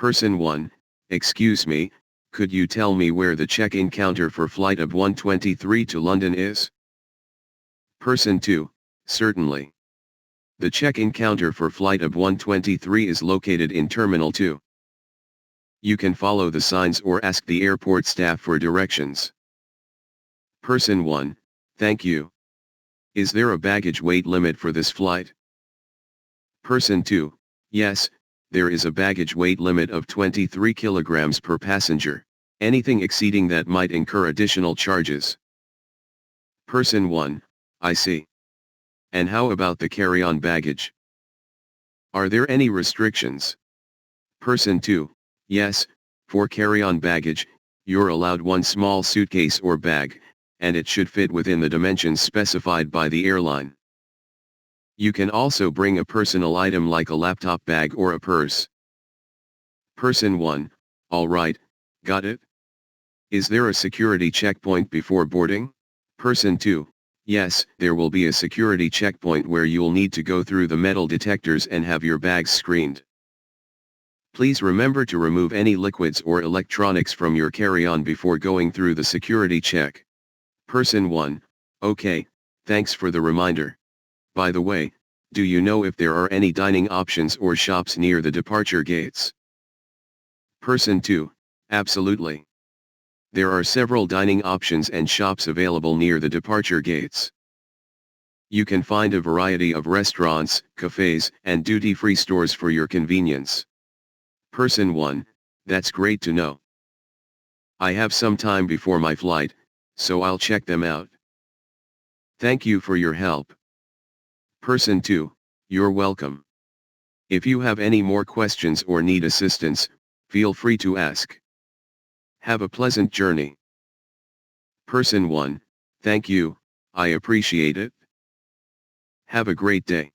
Person 1, excuse me, could you tell me where the check-in counter for flight of 123 to London is? Person 2, certainly. The check-in counter for flight of 123 is located in Terminal 2. You can follow the signs or ask the airport staff for directions. Person 1, thank you. Is there a baggage weight limit for this flight? Person 2, yes, there is a baggage weight limit of 23 kilograms per passenger. Anything exceeding that might incur additional charges. Person 1, I see. And how about the carry-on baggage? Are there any restrictions? Person 2, yes, for carry-on baggage, you're allowed one small suitcase or bag, and it should fit within the dimensions specified by the airline. You can also bring a personal item like a laptop bag or a purse. Person 1, all right, got it? Is there a security checkpoint before boarding? Person 2, yes, there will be a security checkpoint where you'll need to go through the metal detectors and have your bags screened. Please remember to remove any liquids or electronics from your carry-on before going through the security check. Person 1, okay, thanks for the reminder. By the way, do you know if there are any dining options or shops near the departure gates? Person 2, absolutely. There are several dining options and shops available near the departure gates. You can find a variety of restaurants, cafes, and duty-free stores for your convenience. Person 1, that's great to know. I have some time before my flight, so I'll check them out. Thank you for your help. Person 2, you're welcome. If you have any more questions or need assistance, feel free to ask. Have a pleasant journey. Person 1, thank you, I appreciate it. Have a great day.